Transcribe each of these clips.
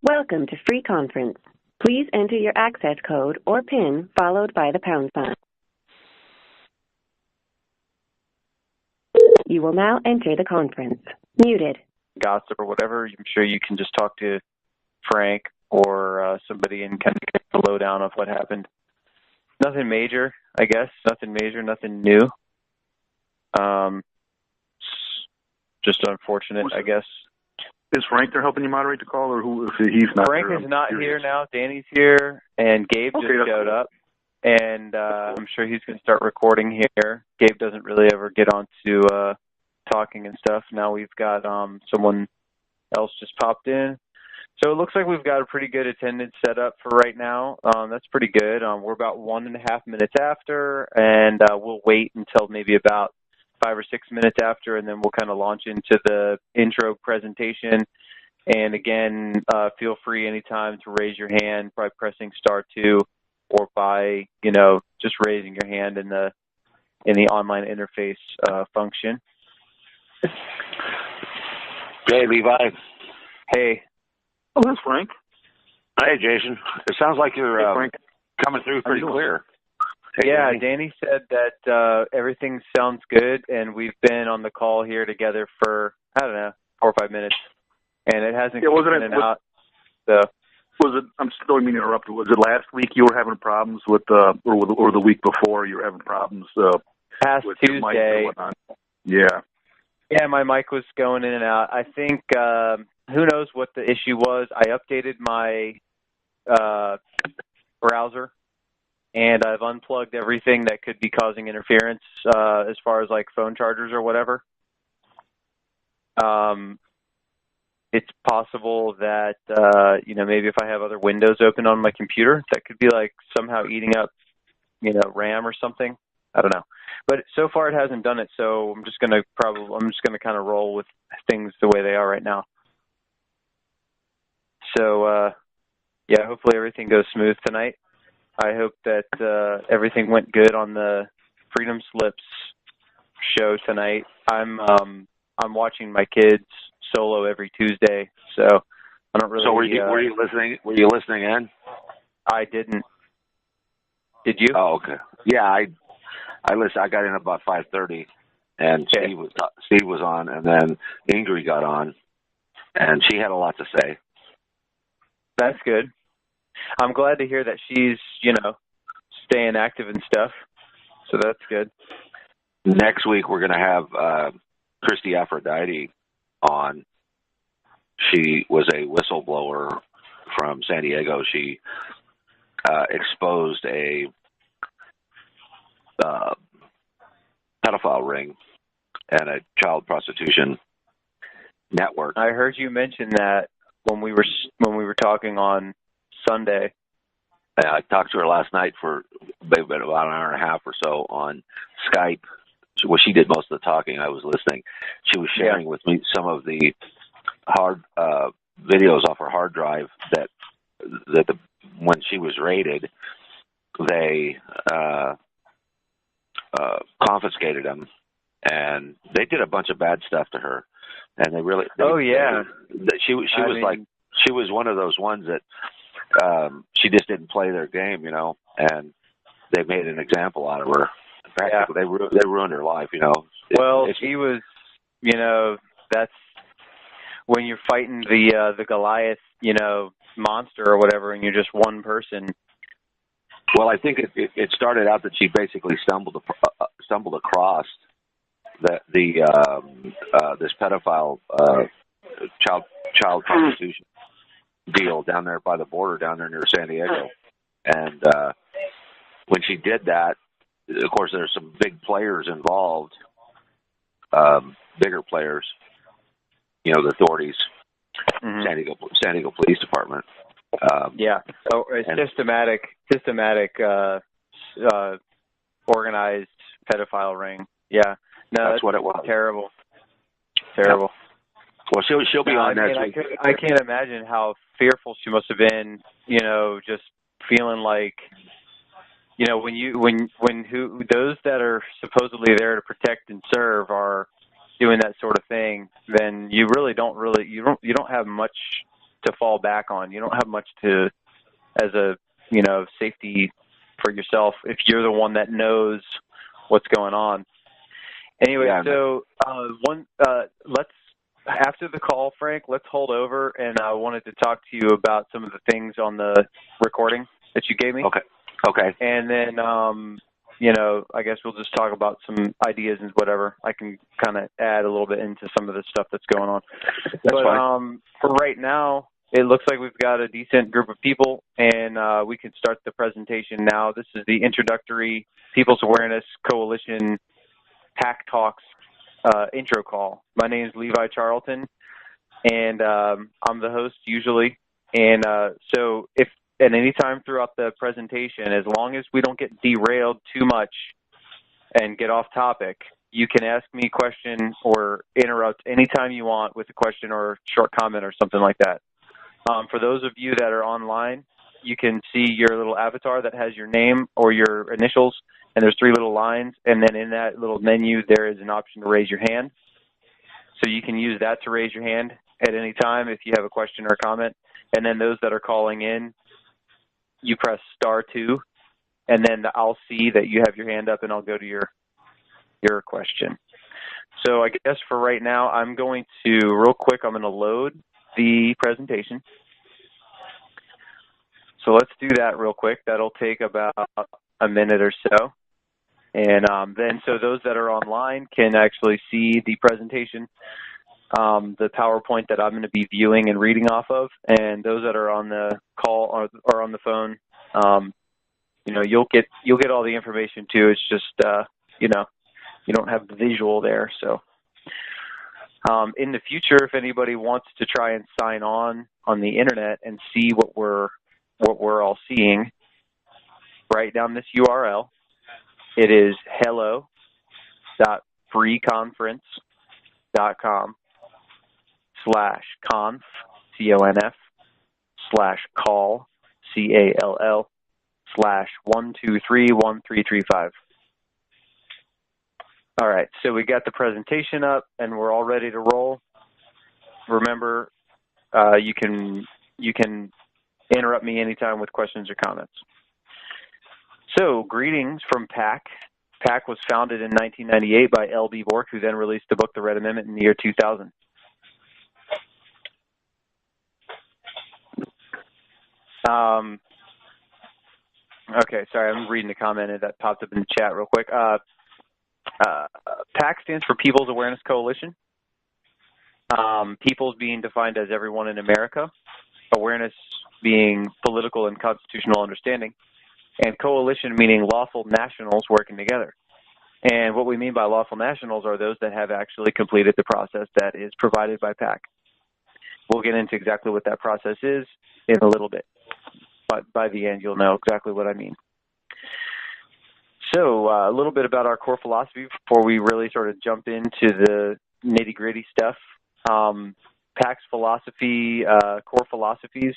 Welcome to Free Conference. Please enter your access code or PIN followed by the pound sign. You will now enter the conference. Muted. Gossip or whatever, I'm sure you can just talk to Frank or somebody and kind of get the lowdown of what happened. Nothing major, I guess. Nothing major, nothing new. Just unfortunate, I guess. Is Frank there helping you moderate the call, or who? If he's not Frank there, is not here now. Danny's here, and Gabe just showed up. And I'm sure he's going to start recording here. Gabe doesn't really ever get on to talking and stuff. Now we've got someone else just popped in. So it looks like we've got a pretty good attendance set up for right now. That's pretty good. We're about 1.5 minutes after, and we'll wait until maybe about 5 or 6 minutes after, and then we'll kind of launch into the intro presentation. And again, feel free anytime to raise your hand by pressing *2 or by, just raising your hand in the online interface function. Hey, Levi. Hey. Oh, that's Frank. Hey, Jason. It sounds like you're coming through pretty clear. Hey, yeah, Danny said that everything sounds good, and we've been on the call here together for, 4 or 5 minutes, and it hasn't come in and out. So. Was it? I'm still meaning to interrupt. Was it last week you were having problems with, or the week before you were having problems? Past with Tuesday. Yeah. Yeah, my mic was going in and out. I think who knows what the issue was. I updated my browser, and I've unplugged everything that could be causing interference as far as like phone chargers or whatever. It's possible that, maybe if I have other windows open on my computer, that could be like somehow eating up, RAM or something. I don't know. But so far it hasn't done it, so I'm just going to kind of roll with things the way they are right now. So, hopefully everything goes smooth tonight. I hope that everything went good on the Freedom Slips show tonight. I'm watching my kids solo every Tuesday, so I don't really. So were you listening? Were you listening in? I didn't. Did you? Oh, okay. Yeah, I listened. I got in about 5:30, and okay. Steve was on, and then Ingrid got on, and she had a lot to say. That's good. I'm glad to hear that she's, staying active and stuff. So that's good. Next week we're going to have Christy Aphrodite on. She was a whistleblower from San Diego. She exposed a pedophile ring and a child prostitution network. I heard you mention that when we were talking on Sunday. I talked to her last night for maybe about an hour and a half or so on Skype. Well, she did most of the talking. I was listening. She was sharing with me some of the hard videos off her hard drive that when she was raided, they confiscated them, and they did a bunch of bad stuff to her. And they really, she was one of those ones that she just didn't play their game, and they made an example out of her. Practically, they ruined her life, Well, she was, that's when you're fighting the Goliath, monster or whatever, and you're just one person. Well, I think it started out that she basically stumbled across this pedophile child prostitution deal down there by the border down there near San Diego, and when she did that, of course, there's some big players involved, bigger players, the authorities, San Diego Police Department. So it's systematic, organized pedophile ring. Yeah, no, that's what it was. Terrible. Yeah. Well, she'll be on next week. I can't imagine how fearful she must have been. Just feeling like, when those that are supposedly there to protect and serve are doing that sort of thing, then you really don't have much to fall back on. You don't have much as a, safety for yourself if you're the one that knows what's going on. Anyway, Yeah. so let's, after the call, Frank, let's hold over, and I wanted to talk to you about some of the things on the recording that you gave me. Okay. And then, I guess we'll just talk about some ideas and whatever. I can kind of add a little bit into some of the stuff that's going on. That's fine. For right now, it looks like we've got a decent group of people, and we can start the presentation now. This is the introductory People's Awareness Coalition PAC Talks intro call. My name is Levi Charlton, and I'm the host usually. And so if at any time throughout the presentation, as long as we don't get derailed too much and get off topic, you can ask me a question or interrupt anytime you want with a question or short comment or something like that. For those of you that are online, you can see your little avatar that has your name or your initials, and there's 3 little lines, and then in that little menu there is an option to raise your hand. So you can use that to raise your hand at any time if you have a question or a comment. And then those that are calling in, you press *2, and then I'll see that you have your hand up, and I'll go to your question. So I guess for right now, I'm going to, real quick, I'm going to load the presentation. So let's do that real quick. That'll take about a minute or so. And then so those that are online can actually see the presentation, the PowerPoint that I'm going to be viewing and reading off of. And those that are on the call or on the phone, you'll get all the information too. It's just, you don't have the visual there. So in the future, if anybody wants to try and sign on the internet and see what we're all seeing, write down this URL. It is hello.freeconference.com/conf, CONF, /call, CALL, /1231335. All right, so we got the presentation up and we're all ready to roll. Remember, you can interrupt me anytime with questions or comments. So, greetings from PAC. PAC was founded in 1998 by L.B. Bork, who then released the book, The Red Amendment, in the year 2000. Okay, sorry, I'm reading the comment that popped up in the chat real quick. PAC stands for People's Awareness Coalition. People's being defined as everyone in America. Awareness being political and constitutional understanding. And coalition meaning lawful nationals working together. And what we mean by lawful nationals are those that have actually completed the process that is provided by PAC. We'll get into exactly what that process is in a little bit. But by the end, you'll know exactly what I mean. So a little bit about our core philosophy before we really sort of jump into the nitty-gritty stuff. PAC's philosophy, core philosophies.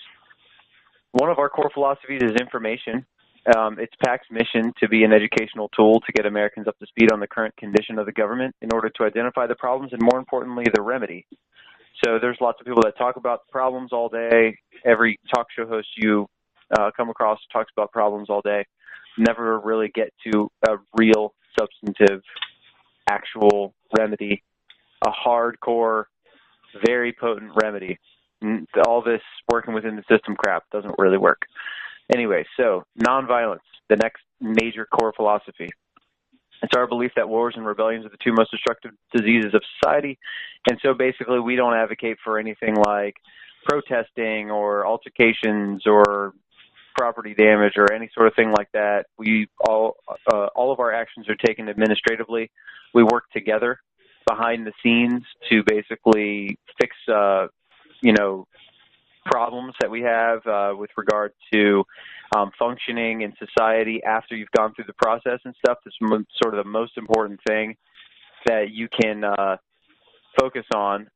One of our core philosophies is information. It's PAC's mission to be an educational tool to get Americans up to speed on the current condition of the government in order to identify the problems and, more importantly, the remedy. So there's lots of people that talk about problems all day. Every talk show host you come across talks about problems all day. Never really get to a real, substantive, actual remedy, a hardcore, very potent remedy. All this working within the system crap doesn't really work. Anyway, so nonviolence, the next major core philosophy. It's our belief that wars and rebellions are the 2 most destructive diseases of society. And so basically we don't advocate for anything like protesting or altercations or property damage or any sort of thing like that. We all of our actions are taken administratively. We work together behind the scenes to basically fix, problems that we have with regard to functioning in society after you've gone through the process and stuff. That's sort of the most important thing that you can focus on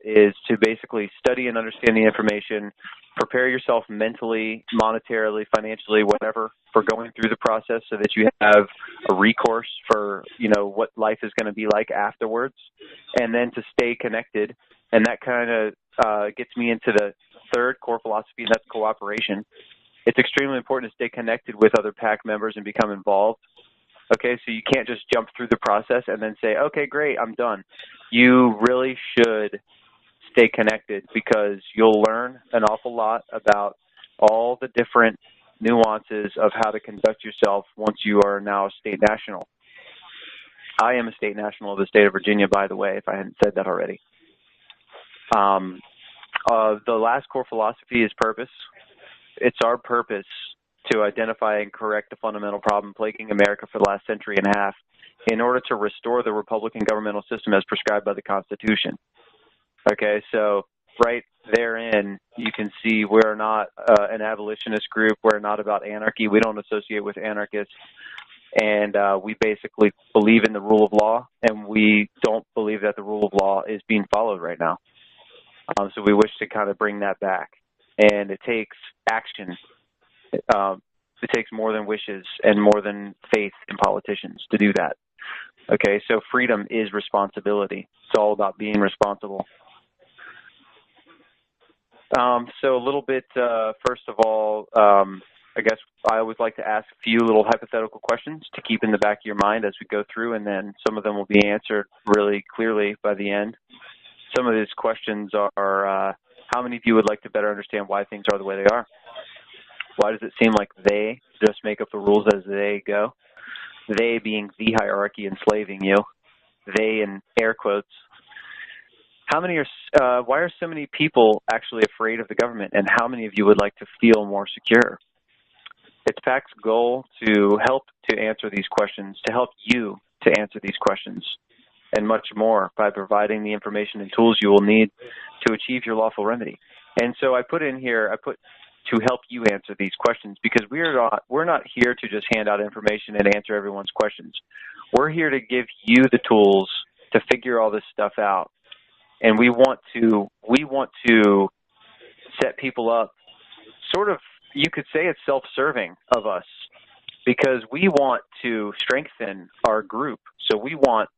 is to basically study and understand the information, prepare yourself mentally, monetarily, financially, whatever, for going through the process so that you have a recourse for, what life is going to be like afterwards, and then to stay connected. And that kind of gets me into the third core philosophy, and that's cooperation. It's extremely important to stay connected with other PAC members and become involved. Okay, so you can't just jump through the process and then say, okay, great, I'm done. You really should stay connected because you'll learn an awful lot about all the different nuances of how to conduct yourself once you are now a state national. I am a state national of the state of Virginia, by the way, if I hadn't said that already. The last core philosophy is purpose. It's our purpose to identify and correct the fundamental problem plaguing America for the last century and a half in order to restore the Republican governmental system as prescribed by the Constitution. Okay, so right therein, you can see we're not an abolitionist group. We're not about anarchy. We don't associate with anarchists. And we basically believe in the rule of law, and we don't believe that the rule of law is being followed right now. So we wish to kind of bring that back. And it takes action. It takes more than wishes and more than faith in politicians to do that. Okay, so freedom is responsibility. It's all about being responsible. So a little bit, first of all, I guess I always like to ask a few little hypothetical questions to keep in the back of your mind as we go through, and then some of them will be answered really clearly by the end. Some of these questions are, how many of you would like to better understand why things are the way they are? Why does it seem like they just make up the rules as they go? They being the hierarchy enslaving you. They in air quotes. Why are so many people actually afraid of the government, and how many of you would like to feel more secure? It's PAC's goal to help to answer these questions, to help you to answer these questions, and much more by providing the information and tools you will need to achieve your lawful remedy. And so I put to help you answer these questions because we're not here to just hand out information and answer everyone's questions. We're here to give you the tools to figure all this stuff out. And we want to set people up sort of, you could say it's self-serving of us because we want to strengthen our group. So we want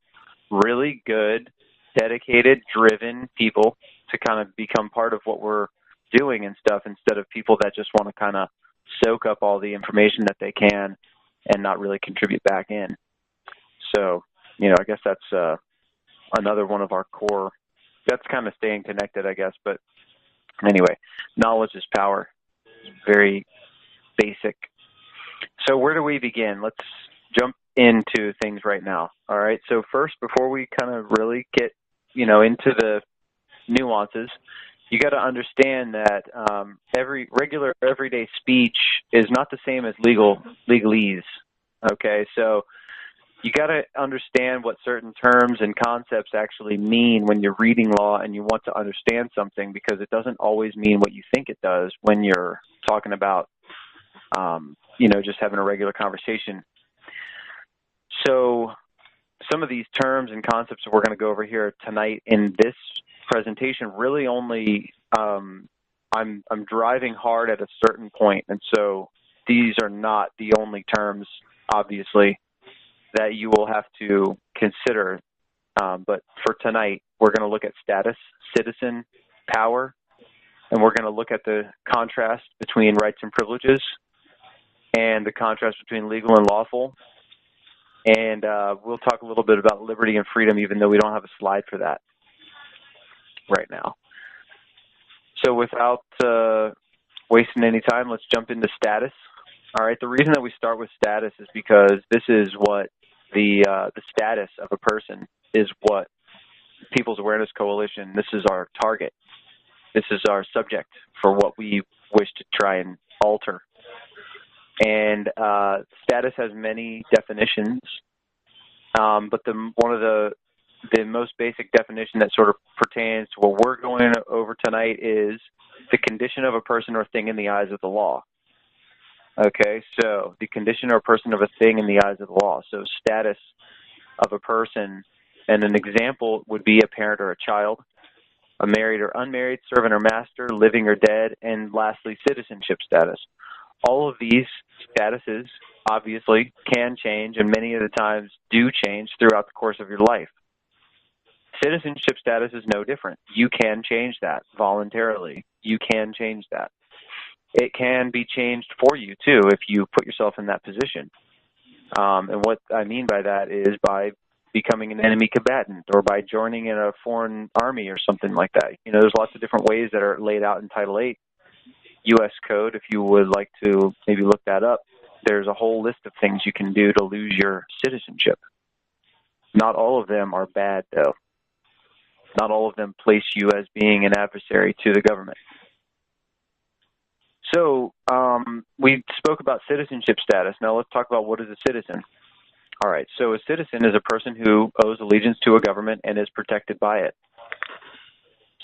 really good, dedicated, driven people to kind of become part of what we're doing and stuff instead of people that just want to kind of soak up all the information that they can and not really contribute back in. So, I guess that's another one of our core. That's kind of staying connected, I guess. But anyway, knowledge is power. It's very basic. So where do we begin? Let's jump into things right now. All right. So first, before we kind of really get, into the nuances, you got to understand that every regular everyday speech is not the same as legalese. Okay. So you got to understand what certain terms and concepts actually mean when you're reading law and you want to understand something because it doesn't always mean what you think it does when you're talking about, just having a regular conversation. So some of these terms and concepts that we're going to go over here tonight in this presentation really only, I'm driving hard at a certain point, and so these are not the only terms, obviously, that you will have to consider. But for tonight, we're going to look at status, citizen, power, and we're going to look at the contrast between rights and privileges and the contrast between legal and lawful. And we'll talk a little bit about liberty and freedom, even though we don't have a slide for that right now. So without wasting any time, let's jump into status. All right, the reason that we start with status is because this is what the status of a person is what People's Awareness Coalition, this is our target. This is our subject for what we wish to try and alter. And status has many definitions, but one of the most basic definition that sort of pertains to what we're going over tonight is the condition of a person or thing in the eyes of the law. Okay, so the condition or person of a thing in the eyes of the law. So status of a person, and an example would be a parent or a child, a married or unmarried, servant or master, living or dead, and lastly, citizenship status. All of these statuses obviously can change and many of the times do change throughout the course of your life. Citizenship status is no different. You can change that voluntarily. You can change that. It can be changed for you, too, if you put yourself in that position. And what I mean by that is by becoming an enemy combatant or by joining in a foreign army or something like that. You know, there's lots of different ways that are laid out in Title 8 U.S. Code. If you would like to maybe look that up, there's a whole list of things you can do to lose your citizenship. Not all of them are bad, though. Not all of them place you as being an adversary to the government. So we spoke about citizenship status. Now let's talk about what is a citizen. All right, so a citizen is a person who owes allegiance to a government and is protected by it.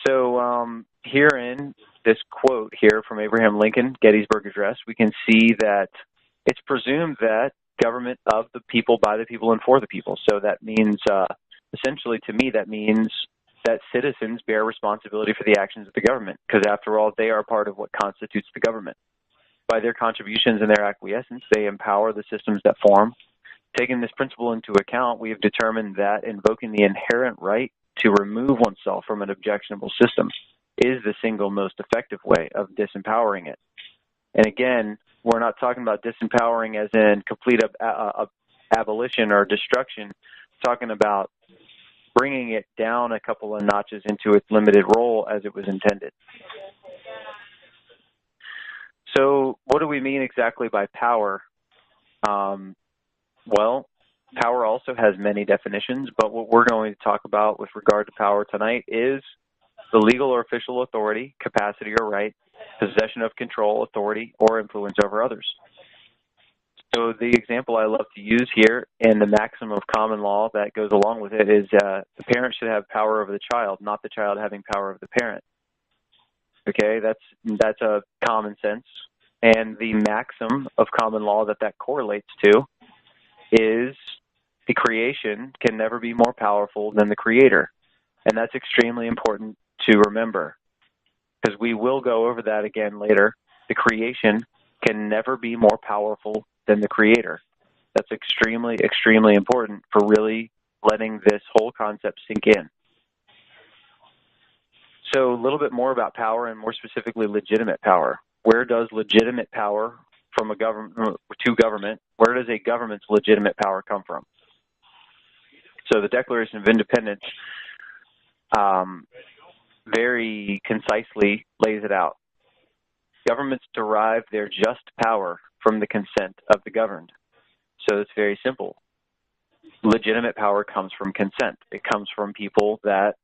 So here in this quote here from Abraham Lincoln, Gettysburg Address, we can see that it's presumed that government of the people, by the people, and for the people. So that means, essentially to me, that means that citizens bear responsibility for the actions of the government, because after all, they are part of what constitutes the government. By their contributions and their acquiescence, they empower the systems that form. Taking this principle into account, we have determined that invoking the inherent right to remove oneself from an objectionable system is the single most effective way of disempowering it. And again, we're not talking about disempowering as in complete abolition or destruction. We're talking about bringing it down a couple of notches into its limited role as it was intended. So what do we mean exactly by power? Well, power also has many definitions, but what we're going to talk about with regard to power tonight is the legal or official authority, capacity or right, possession of control, authority, or influence over others. So the example I love to use here in the maxim of common law that goes along with it is the parent should have power over the child, not the child having power over the parent. Okay, that's a common sense. And the maxim of common law that correlates to is the creation can never be more powerful than the creator. And that's extremely important to remember, because we will go over that again later. The creation can never be more powerful than the creator. That's extremely, extremely important for really letting this whole concept sink in. So a little bit more about power, and more specifically legitimate power. Where does legitimate power from a government to government, where does a government's legitimate power come from? So the Declaration of Independence very concisely lays it out. Governments derive their just power from the consent of the governed. So it's very simple. Legitimate power comes from consent. It comes from people that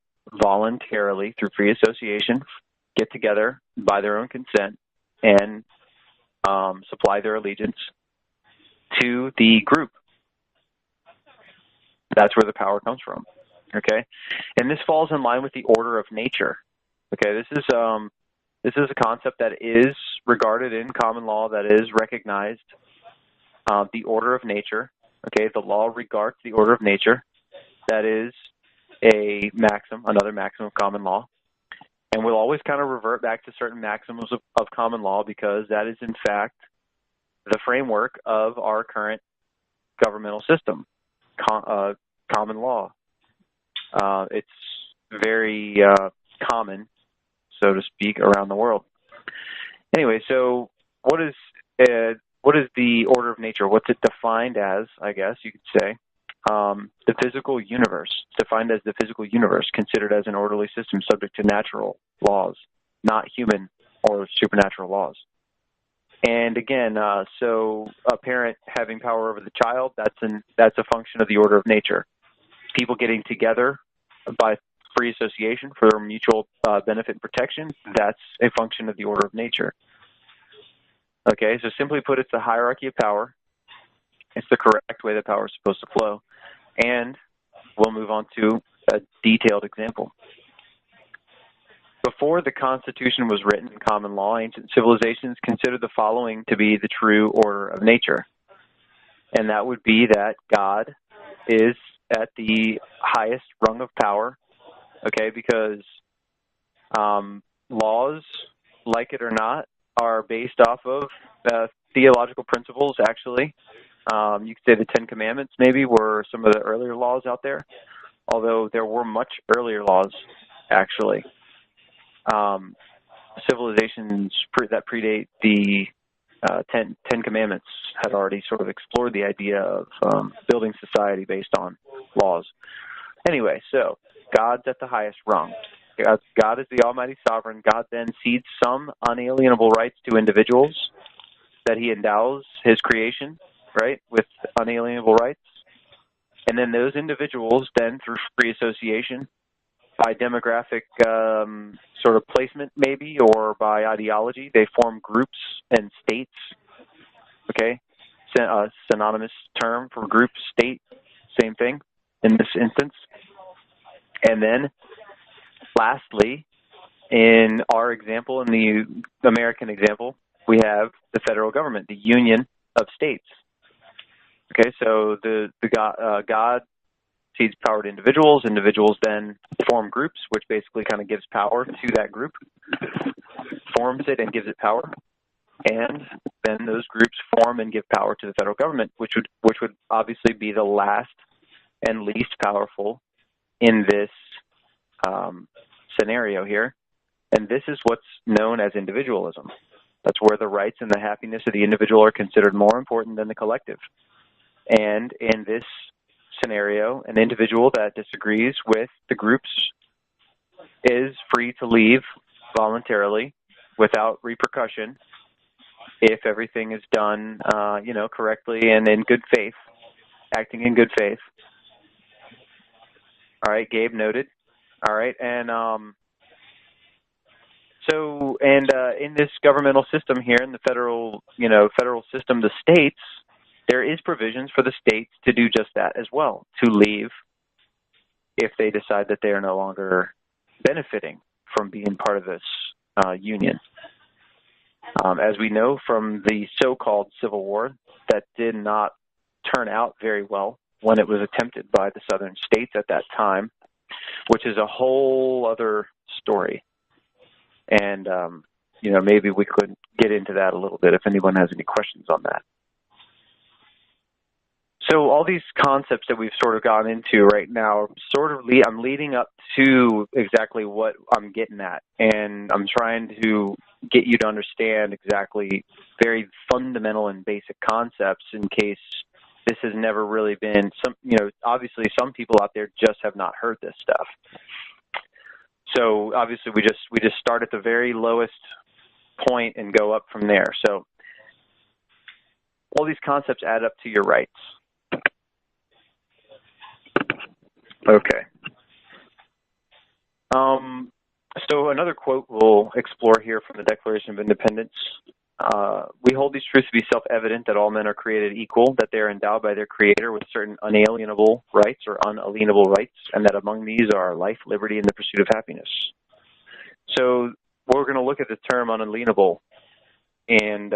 voluntarily, through free association, get together by their own consent and supply their allegiance to the group. That's where the power comes from. Okay, and this falls in line with the order of nature. Okay, this is a concept that is regarded in common law, that is recognized. The order of nature. Okay, the law regards the order of nature. That is a maxim, another maxim of common law. And we'll always kind of revert back to certain maxims of common law, because that is, in fact, the framework of our current governmental system, common law. It's very common, so to speak, around the world. Anyway, so what is the order of nature? What's it defined as, I guess you could say? The physical universe, defined as the physical universe, considered as an orderly system subject to natural laws, not human or supernatural laws. And again, so a parent having power over the child, that's a function of the order of nature. People getting together by free association for their mutual benefit and protection, that's a function of the order of nature. Okay, so simply put, it's the hierarchy of power. It's the correct way that power is supposed to flow. And we'll move on to a detailed example. Before the Constitution was written in common law, ancient civilizations considered the following to be the true order of nature. And that would be that God is at the highest rung of power, okay, because laws, like it or not, are based off of theological principles, actually. You could say the Ten Commandments maybe were some of the earlier laws out there. although there were much earlier laws, actually. Civilizations that predate the Ten Commandments had already sort of explored the idea of building society based on laws. Anyway, so God's at the highest rung. God is the almighty sovereign. God then cedes some unalienable rights to individuals that he endows his creation, right, with unalienable rights. And then those individuals then, through free association, by demographic sort of placement maybe, or by ideology, they form groups and states, okay? Synonymous term for group, state, same thing in this instance. And then, lastly, in our example, in the American example, we have the federal government, the union of states. Okay, so God cedes power to individuals. Individuals then form groups, which basically kind of gives power to that group, forms it and gives it power. And then those groups form and give power to the federal government, which would obviously be the last and least powerful in this scenario here. And this is what's known as individualism. That's where the rights and the happiness of the individual are considered more important than the collective. And in this scenario, an individual that disagrees with the groups is free to leave voluntarily without repercussion if everything is done, correctly and in good faith, acting in good faith. All right, Gabe noted. All right, and in this governmental system here, in the federal system, the states, there is provisions for the states to do just that as well, to leave if they decide that they are no longer benefiting from being part of this union. As we know from the so-called Civil War, that did not turn out very well when it was attempted by the southern states at that time, which is a whole other story. And, maybe we could get into that a little bit if anyone has any questions on that. So all these concepts that we've sort of gone into right now, I'm leading up to exactly what I'm getting at, and I'm trying to get you to understand exactly very fundamental and basic concepts in case this has never really been obviously some people out there just have not heard this stuff. So obviously we just start at the very lowest point and go up from there. So all these concepts add up to your rights. Okay. So another quote we'll explore here from the Declaration of Independence. We hold these truths to be self-evident that all men are created equal, that they are endowed by their Creator with certain unalienable rights or unalienable rights, and that among these are life, liberty, and the pursuit of happiness. So we're going to look at the term unalienable, and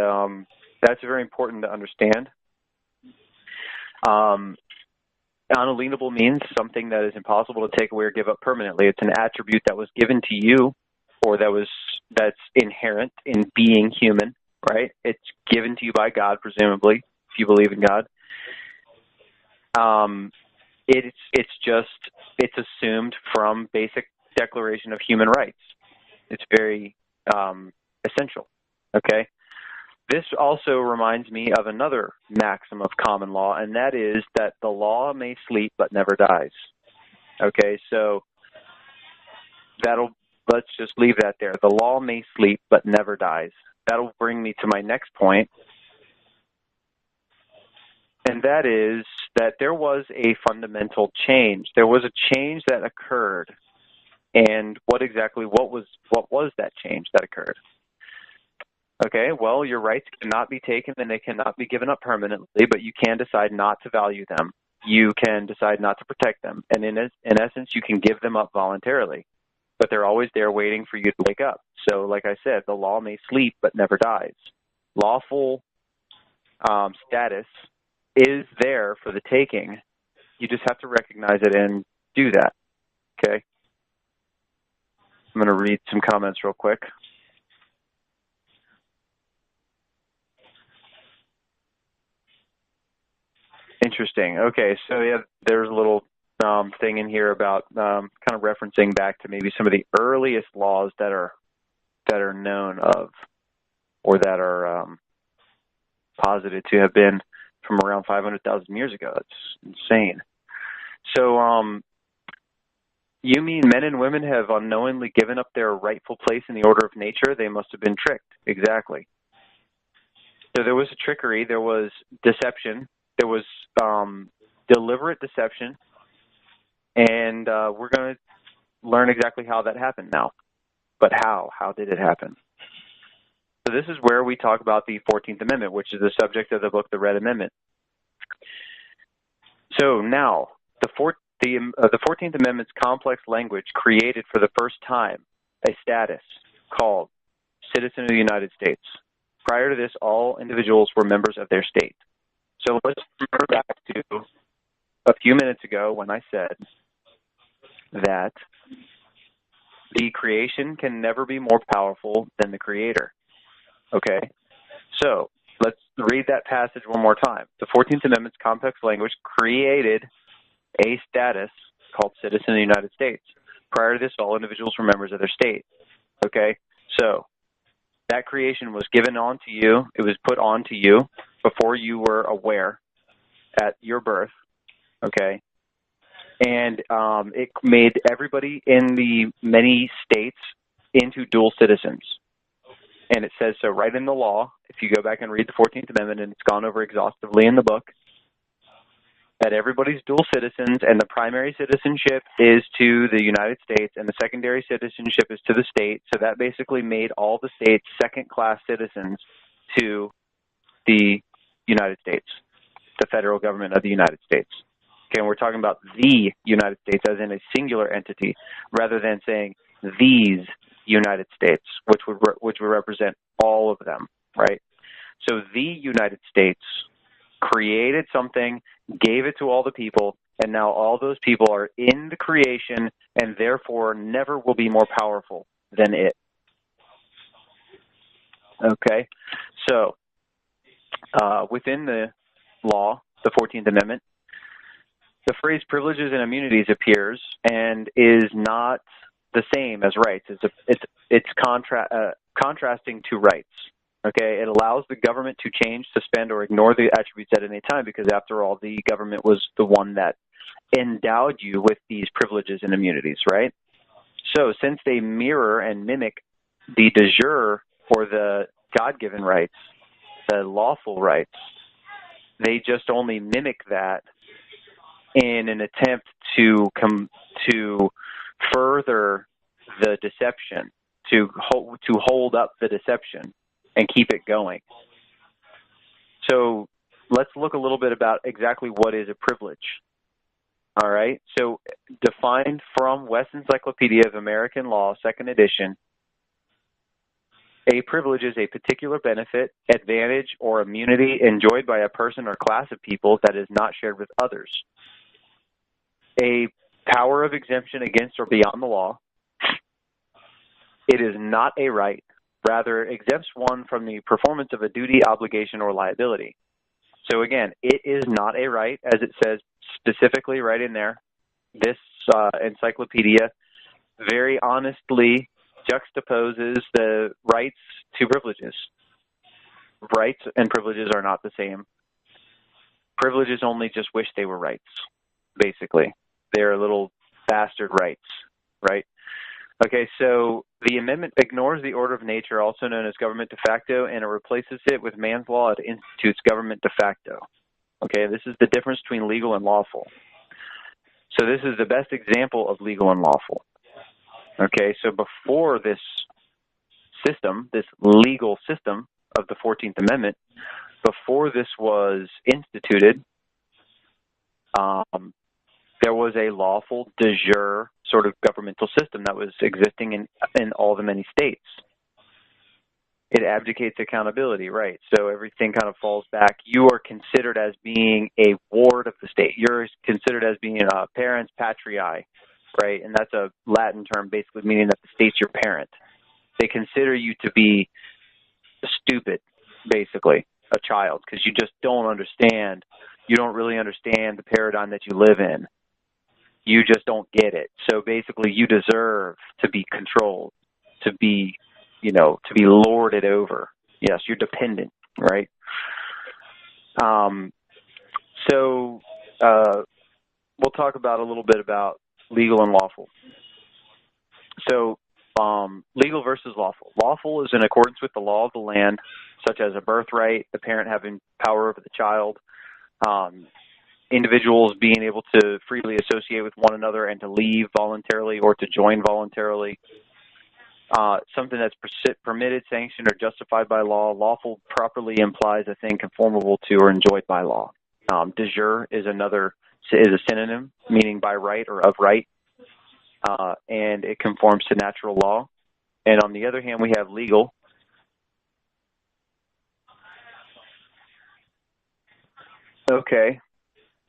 that's very important to understand. Unalienable means something that is impossible to take away or give up permanently. It's an attribute that was given to you, or that's inherent in being human, right? It's given to you by God, presumably, if you believe in God. It's assumed from basic Declaration of Human Rights. It's very essential, okay? This also reminds me of another maxim of common law, and that is that the law may sleep but never dies. Okay, so let's just leave that there. The law may sleep but never dies. That'll bring me to my next point, and that is that there was a fundamental change. There was a change that occurred, and what was that change that occurred? Okay, well, your rights cannot be taken and they cannot be given up permanently, but you can decide not to value them. You can decide not to protect them. And in essence, you can give them up voluntarily, but they're always there waiting for you to wake up. So like I said, the law may sleep but never dies. Lawful status is there for the taking. You just have to recognize it and do that. Okay? I'm going to read some comments real quick. Interesting. Okay, so yeah, there's a little thing in here about kind of referencing back to maybe some of the earliest laws that are known of, or that are posited to have been from around 500,000 years ago. That's insane. So, you mean men and women have unknowingly given up their rightful place in the order of nature? They must have been tricked. Exactly. So there was a trickery, there was deception, there was deliberate deception, and we're going to learn exactly how that happened now. But how? How did it happen? So this is where we talk about the 14th Amendment, which is the subject of the book, The Red Amendment. So now, the 14th Amendment's complex language created for the first time a status called citizen of the United States. Prior to this, all individuals were members of their state. So let's remember back to a few minutes ago when I said that the creation can never be more powerful than the creator. Okay? So let's read that passage one more time. The 14th Amendment's complex language created a status called citizen of the United States. Prior to this, all individuals were members of their state. Okay? So that creation was given onto you. It was put onto you before you were aware at your birth. Okay? And it made everybody in the many states into dual citizens. And it says so right in the law, if you go back and read the 14th Amendment, and it's gone over exhaustively in the book, that everybody's dual citizens, and the primary citizenship is to the United States, and the secondary citizenship is to the state. So that basically made all the states second-class citizens to the United States, the federal government of the United States. Okay, and we're talking about the United States as in a singular entity, rather than saying these United States, which would represent all of them, right? So the United States created something, gave it to all the people, and now all those people are in the creation and therefore never will be more powerful than it. Okay? So, within the law, the 14th Amendment, the phrase privileges and immunities appears and is not the same as rights. It's contrasting to rights. Okay, it allows the government to change, suspend, or ignore the attributes at any time because, after all, the government was the one that endowed you with these privileges and immunities, right? So since they mirror and mimic the de jure or the God-given rights, the lawful rights, they just only mimic that in an attempt to further the deception, to hold up the deception and keep it going. So let's look a little bit about exactly what is a privilege. All right. So defined from West Encyclopedia of American Law, 2nd edition, a privilege is a particular benefit, advantage, or immunity enjoyed by a person or class of people that is not shared with others. A power of exemption against or beyond the law. It is not a right. Rather, exempts one from the performance of a duty, obligation, or liability. So again, it is not a right, as it says specifically right in there. This encyclopedia very honestly juxtaposes the rights to privileges. Rights and privileges are not the same. Privileges only just wish they were rights, basically. They're little bastard rights, right? Okay, so the amendment ignores the order of nature, also known as government de facto, and it replaces it with man's law. It institutes government de facto. Okay, this is the difference between legal and lawful. So this is the best example of legal and lawful. Okay, so before this system, this legal system of the 14th Amendment, before this was instituted, there was a lawful de jure sort of governmental system that was existing in all the many states. It abdicates accountability, right? So everything kind of falls back. You are considered as being a ward of the state. You're considered as being a parens patriae, right? And that's a Latin term basically meaning that the state's your parent. They consider you to be stupid, basically, a child, because you just don't understand. You don't really understand the paradigm that you live in. You just don't get it. So basically, you deserve to be controlled, to be, to be lorded over. Yes, you're dependent, right? So we'll talk about a little bit about legal and lawful. So legal versus lawful. Lawful is in accordance with the law of the land, such as a birthright, the parent having power over the child, individuals being able to freely associate with one another and to leave voluntarily or to join voluntarily. Something that's permitted, sanctioned, or justified by law. Lawful properly implies a thing conformable to or enjoyed by law. De jure is a synonym, meaning by right or of right, and it conforms to natural law. And on the other hand, we have legal. Okay.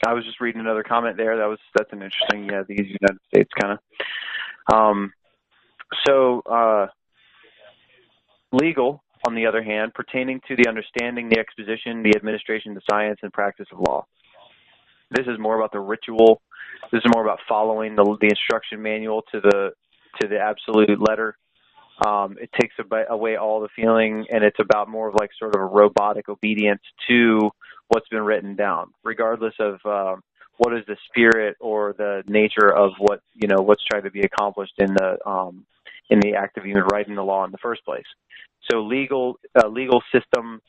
I was just reading another comment there. That's an interesting, these United States kind of. Legal, on the other hand, pertaining to the understanding, the exposition, the administration, the science, and practice of law. This is more about the ritual. This is more about following the instruction manual to the absolute letter. It takes away all the feeling, and it's about more of like sort of a robotic obedience to what's been written down, regardless of what is the spirit or the nature of what's trying to be accomplished in the act of even writing the law in the first place. So legal system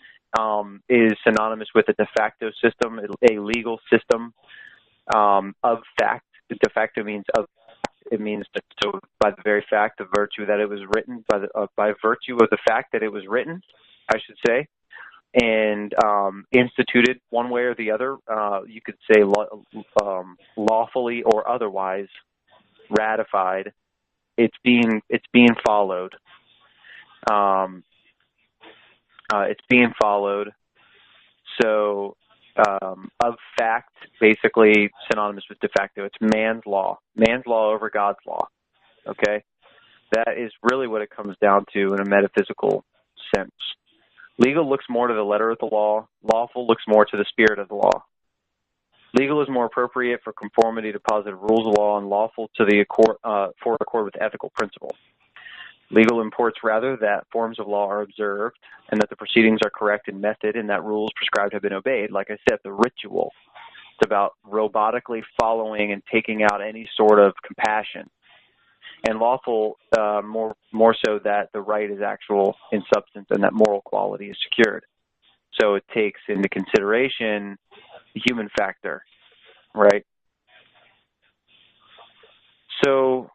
is synonymous with a de facto system, a legal system of fact. De facto means of. It means that, so by the very fact, the virtue that it was written, by virtue of the fact that it was written, I should say, and instituted one way or the other, you could say lawfully or otherwise ratified. It's being followed. It's being followed. So of fact, basically synonymous with de facto. It's man's law over God's law. Okay? That is really what it comes down to in a metaphysical sense. Legal looks more to the letter of the law. Lawful looks more to the spirit of the law. Legal is more appropriate for conformity to positive rules of law, and lawful to the for accord with ethical principle. Legal imports rather that forms of law are observed and that the proceedings are correct in method and that rules prescribed have been obeyed. Like I said, the ritual. It's about robotically following and taking out any sort of compassion. And lawful, more so that the right is actual in substance and that moral quality is secured. So it takes into consideration the human factor, right? So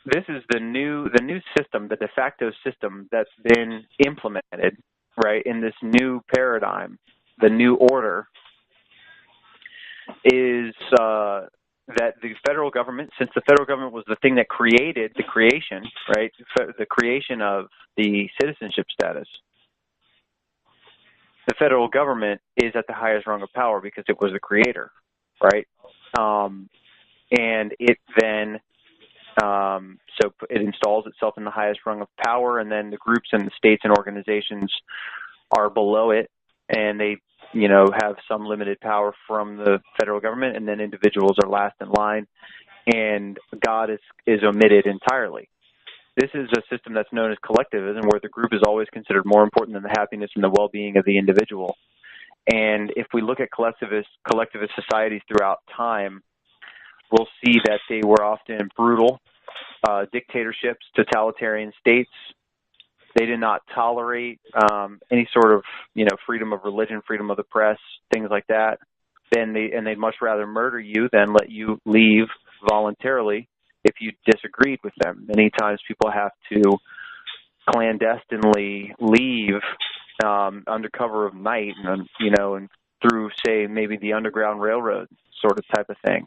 this is the new system, the de facto system that's been implemented, right, in this new paradigm. The new order is that the federal government, since the federal government was the thing that created the creation, right, the creation of the citizenship status, the federal government is at the highest rung of power because it was the creator, right? And it then, so it installs itself in the highest rung of power, and then the groups and the states and organizations are below it, and they, have some limited power from the federal government, and then individuals are last in line, and God is omitted entirely. This is a system that's known as collectivism, where the group is always considered more important than the happiness and the well-being of the individual. And if we look at collectivist societies throughout time, we'll see that they were often brutal dictatorships, totalitarian states. They did not tolerate any sort of, freedom of religion, freedom of the press, things like that. They'd much rather murder you than let you leave voluntarily if you disagreed with them. Many times people have to clandestinely leave under cover of night, and through, say, maybe the Underground Railroad sort of type of thing.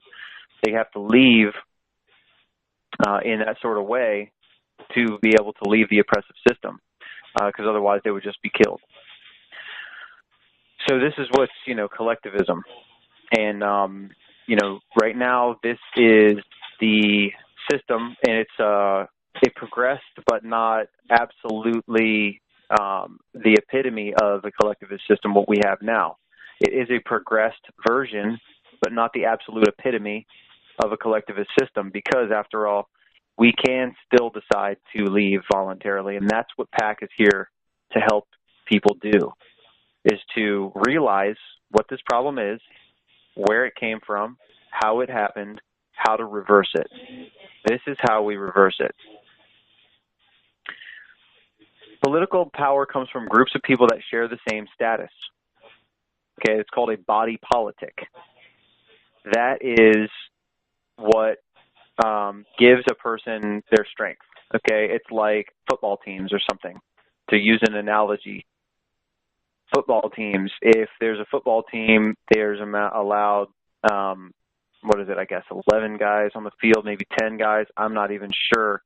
They have to leave in that sort of way to be able to leave the oppressive system, because otherwise they would just be killed. So this is what's, collectivism. And, right now this is the system, and it progressed, but not absolutely the epitome of the collectivist system, what we have now. It is a progressed version, but not the absolute epitome of a collectivist system because, after all, we can still decide to leave voluntarily, and that's what PAC is here to help people do, is to realize what this problem is, where it came from, how it happened, how to reverse it. This is how we reverse it. Political power comes from groups of people that share the same status. Okay, it's called a body politic. That is what gives a person their strength. Okay, it's like football teams or something. To use an analogy, football teams, if there's a football team, there's allowed, 11 guys on the field, maybe 10 guys, I'm not even sure,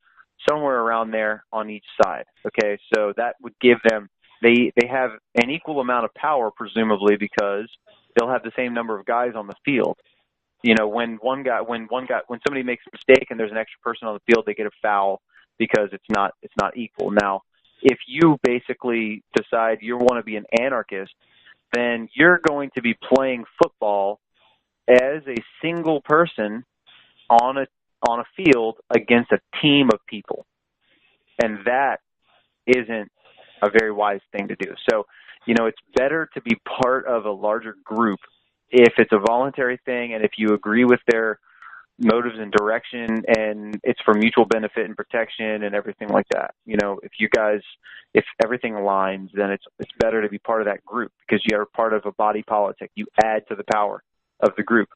somewhere around there on each side. Okay, so that would give them, they have an equal amount of power, presumably, because they'll have the same number of guys on the field. You know, when somebody makes a mistake and there's an extra person on the field, they get a foul because it's not equal. Now, if you basically decide you want to be an anarchist, then you're going to be playing football as a single person on a field against a team of people. And that isn't a very wise thing to do. So, you know, it's better to be part of a larger group if it's a voluntary thing and if you agree with their motives and direction and it's for mutual benefit and protection and everything like that. You know, if everything aligns, then it's better to be part of that group because you are part of a body politic. You add to the power of the group.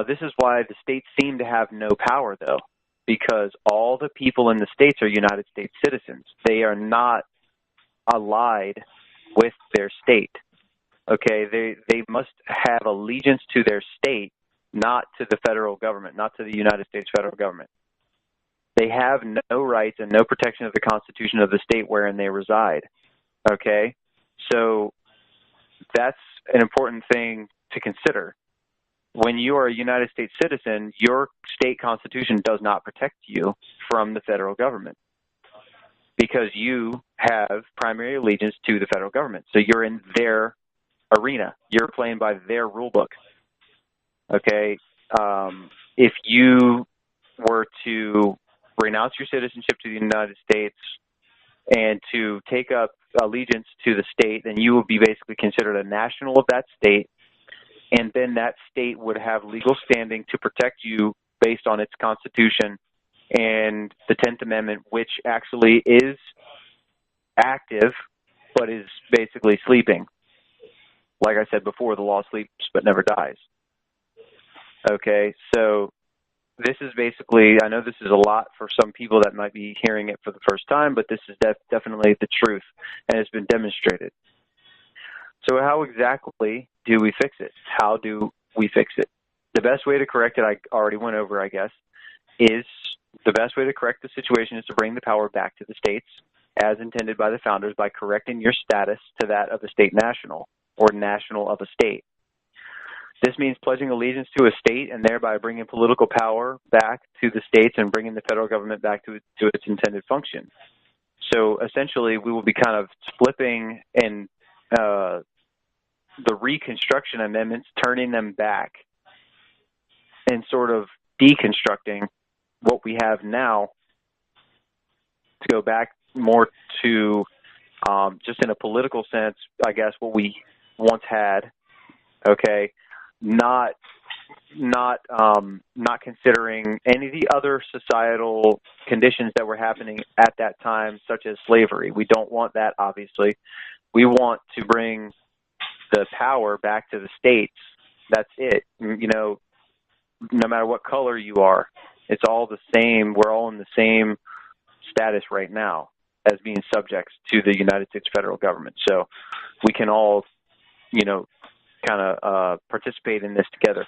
This is why the states seem to have no power, though, because all the people in the states are United States citizens. They are not allied with their state. Okay, they must have allegiance to their state, not to the federal government, not to the United States federal government. They have no rights and no protection of the Constitution of the state wherein they reside. Okay, so that's an important thing to consider. When you are a United States citizen, your state constitution does not protect you from the federal government because you have primary allegiance to the federal government. So you're in their arena. You're playing by their rule book. Okay? If you were to renounce your citizenship to the United States and to take up allegiance to the state, then you would be basically considered a national of that state, and then that state would have legal standing to protect you based on its constitution and the 10th Amendment, which actually is active but is basically sleeping. Like I said before, the law sleeps but never dies. Okay, so this is basically, I know this is a lot for some people that might be hearing it for the first time, but this is definitely the truth, and it's been demonstrated. So how exactly do we fix it? How do we fix it? The best way to correct it, I already went over, I guess, is the best way to correct the situation is to bring the power back to the states as intended by the founders by correcting your status to that of a state national or national of a state. This means pledging allegiance to a state and thereby bringing political power back to the states and bringing the federal government back to its intended function. So essentially, we will be kind of flipping and the Reconstruction Amendments, turning them back and sort of deconstructing what we have now to go back more to just in a political sense, I guess, what we once had. Okay, not considering any of the other societal conditions that were happening at that time, such as slavery. We don't want that, obviously. We want to bring the power back to the states. That's it. You know, no matter what color you are, it's all the same. We're all in the same status right now as being subjects to the United States federal government. So we can all, you know, kind of participate in this together.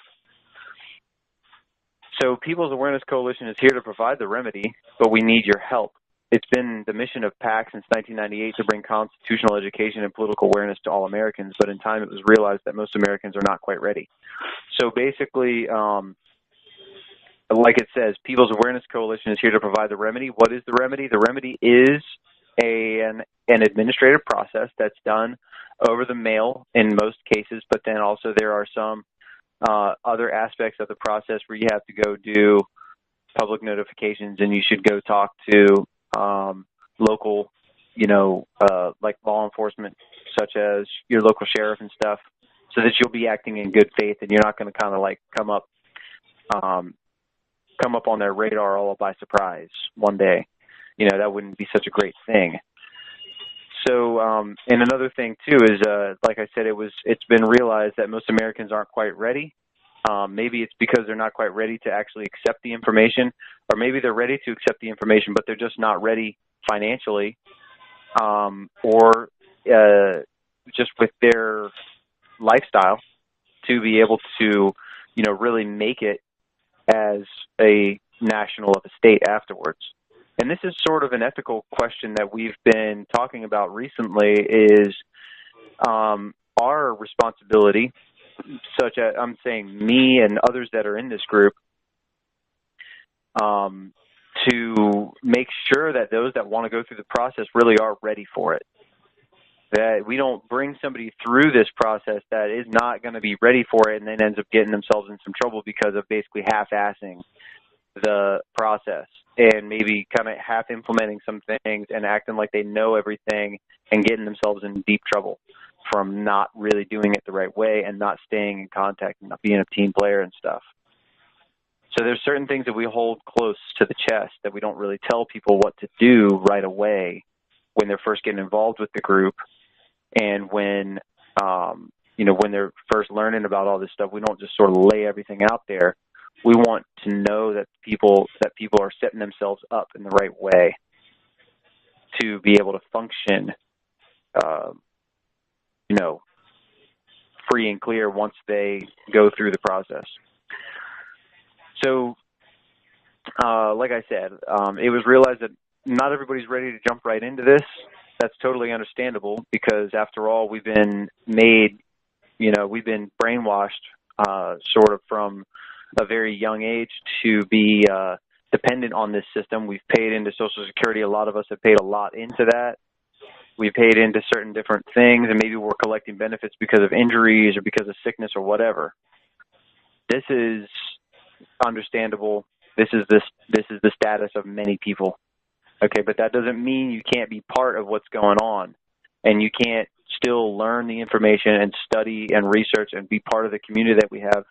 So People's Awareness Coalition is here to provide the remedy, but we need your help. It's been the mission of PAC since 1998 to bring constitutional education and political awareness to all Americans, but in time it was realized that most Americans are not quite ready. So basically, like it says, People's Awareness Coalition is here to provide the remedy. What is the remedy? The remedy is an administrative process that's done over the mail in most cases, but then also there are some other aspects of the process where you have to go do public notifications, and you should go talk to local, like law enforcement, such as your local sheriff and stuff, so that you'll be acting in good faith and you're not going to kind of like come up on their radar all by surprise one day. That wouldn't be such a great thing. So, and another thing too is, like I said, it's been realized that most Americans aren't quite ready. Maybe it's because they're not quite ready to actually accept the information, or maybe they're ready to accept the information, but they're just not ready financially, or just with their lifestyle to be able to, really make it as a national of a state afterwards. And this is sort of an ethical question that we've been talking about recently, is our responsibility, such as I'm saying me and others that are in this group, to make sure that those that want to go through the process really are ready for it. That we don't bring somebody through this process that is not going to be ready for it and then ends up getting themselves in some trouble because of basically half-assing the process and maybe kind of half implementing some things and acting like they know everything and getting themselves in deep trouble from not really doing it the right way and not staying in contact and not being a team player and stuff. So there's certain things that we hold close to the chest that we don't really tell people what to do right away when they're first getting involved with the group, and when when they're first learning about all this stuff. We don't just sort of lay everything out there. We want to know that people are setting themselves up in the right way to be able to function, free and clear once they go through the process. So, like I said, it was realized that not everybody's ready to jump right into this. That's totally understandable because, after all, we've been brainwashed sort of from a very young age to be dependent on this system. We've paid into Social Security. A lot of us have paid a lot into that. We've paid into certain different things, and maybe we're collecting benefits because of injuries or because of sickness or whatever. This is understandable. This is the status of many people. Okay, but that doesn't mean you can't be part of what's going on, and you can't still learn the information and study and research and be part of the community that we have.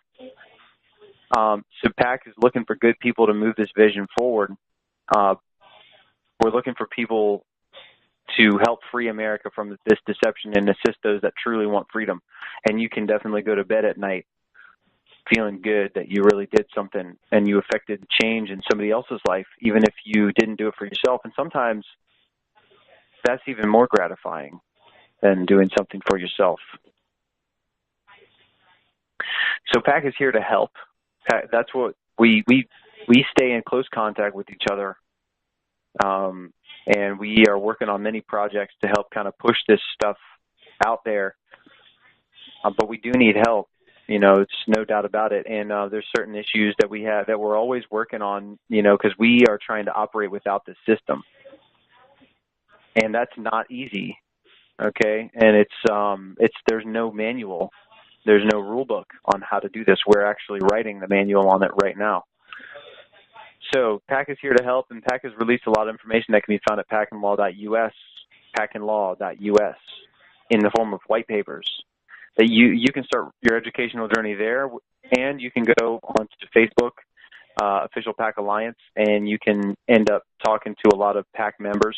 So PAC is looking for good people to move this vision forward. We're looking for people to help free America from this deception and assist those that truly want freedom. And you can definitely go to bed at night feeling good that you really did something and you affected change in somebody else's life, even if you didn't do it for yourself. And sometimes that's even more gratifying than doing something for yourself. So PAC is here to help. That's what we stay in close contact with each other, and we are working on many projects to help kind of push this stuff out there. But we do need help. It's no doubt about it. And there's certain issues that we have that we're always working on, because we are trying to operate without the system. And that's not easy, okay? And there's no manual. There's no rule book on how to do this. We're actually writing the manual on it right now. So PAC is here to help, and PAC has released a lot of information that can be found at pacandlaw.us, pacandlaw.us, in the form of white papers. That you can start your educational journey there, and you can go onto Facebook, official PAC Alliance, and you can end up talking to a lot of PAC members.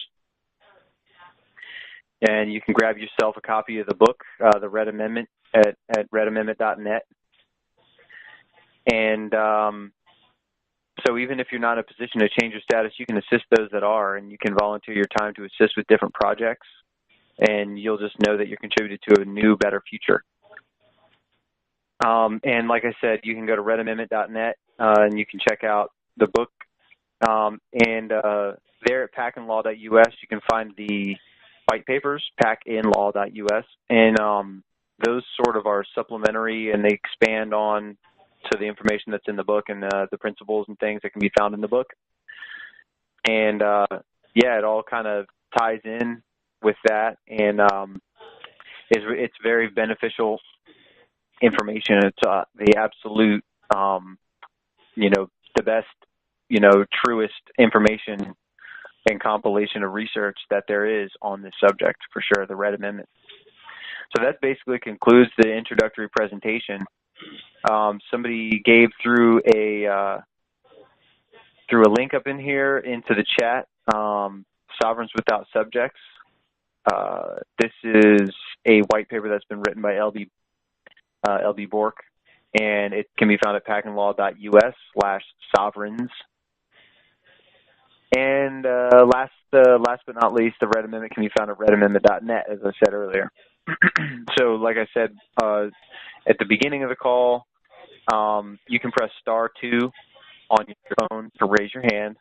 And you can grab yourself a copy of the book, The Red Amendment, at redamendment.net. And so even if you're not in a position to change your status, you can assist those that are, and you can volunteer your time to assist with different projects. And you'll just know that you're contributing to a new, better future. And like I said, you can go to redamendment.net, and you can check out the book. And there at pacandlaw.us, you can find the white papers, pacandlaw.us. And those sort of are supplementary, and they expand on to the information that's in the book and the principles and things that can be found in the book. And, it all kind of ties in with that, and it's very beneficial information. It's the absolute, the best, truest information and compilation of research that there is on this subject, for sure, the Red Amendment. So that basically concludes the introductory presentation. Somebody gave through a link up in here into the chat, Sovereigns Without Subjects. This is a white paper that's been written by LB Bork, and it can be found at pacandlaw.us/sovereigns. And last but not least, the Red Amendment can be found at redamendment.net, as I said earlier. So, like I said at the beginning of the call, you can press *2 on your phone to raise your hand,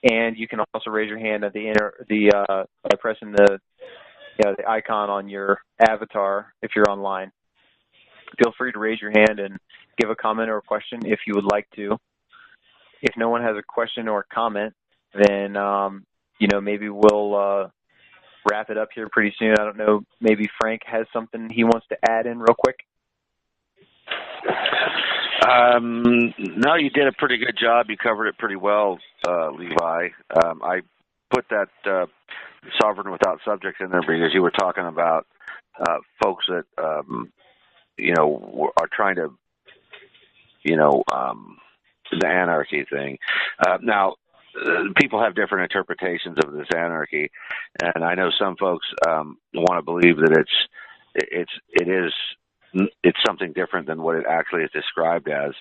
and you can also raise your hand at by pressing the icon on your avatar if you're online. Feel free to raise your hand and give a comment or a question if you would like to. If no one has a question or a comment, then maybe we'll wrap it up here pretty soon. I don't know, maybe Frank has something he wants to add in real quick. No, you did a pretty good job. You covered it pretty well, Levi. I put that sovereign without subjects in there because you were talking about folks that are trying to the anarchy thing. Now, people have different interpretations of this anarchy, and I know some folks want to believe that it's something different than what it actually is described as,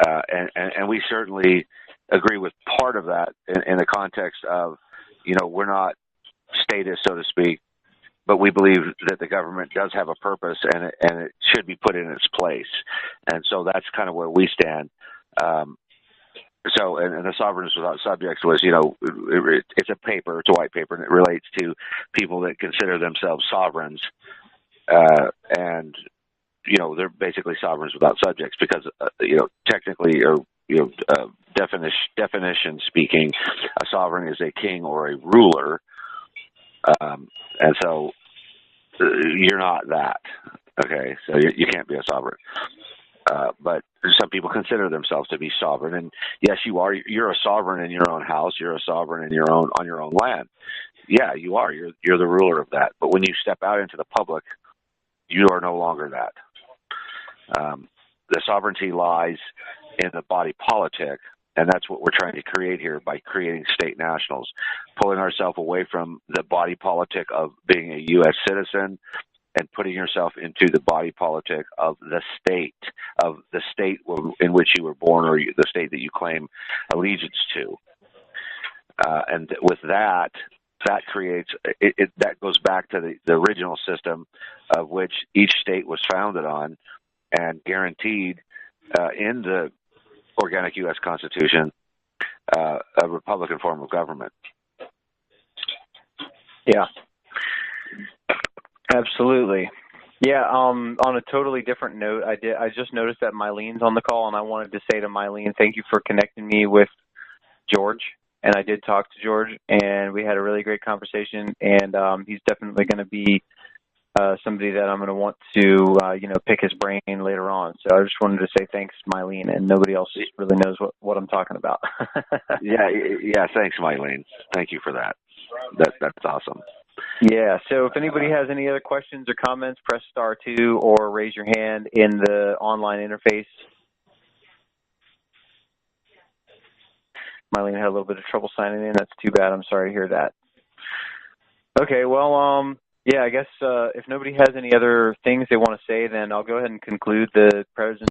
and we certainly agree with part of that in the context of we're not statists, so to speak, but we believe that the government does have a purpose and it should be put in its place, and so that's kind of where we stand. So, and the Sovereigns Without Subjects was, it's a paper, it's a white paper, and it relates to people that consider themselves sovereigns, and they're basically sovereigns without subjects because, technically, or definition speaking, a sovereign is a king or a ruler, and so you're not that. Okay, so you can't be a sovereign. But some people consider themselves to be sovereign, and yes, you are. You're a sovereign in your own house. You're a sovereign on your own land. Yeah, you are. You're the ruler of that. But when you step out into the public, you are no longer that. The sovereignty lies in the body politic, and that's what we're trying to create here by creating state nationals, pulling ourselves away from the body politic of being a U.S. citizen and putting yourself into the body politic of the state in which you were born or the state that you claim allegiance to. And with that creates that goes back to the original system of which each state was founded on and guaranteed in the organic U.S. Constitution a Republican form of government. Yeah. Absolutely. Yeah, on a totally different note, I just noticed that Mylene's on the call, and I wanted to say to Mylene, thank you for connecting me with George. And I did talk to George, and we had a really great conversation, and he's definitely going to be somebody that I'm going to want to, pick his brain later on. So I just wanted to say thanks, Mylene, and nobody else really knows what I'm talking about. Yeah, thanks, Mylene. Thank you for that. That's awesome. Yeah, so if anybody has any other questions or comments, press *2 or raise your hand in the online interface. Mylene had a little bit of trouble signing in. That's too bad. I'm sorry to hear that. Okay, well, yeah, I guess if nobody has any other things they want to say, then I'll go ahead and conclude the presentation.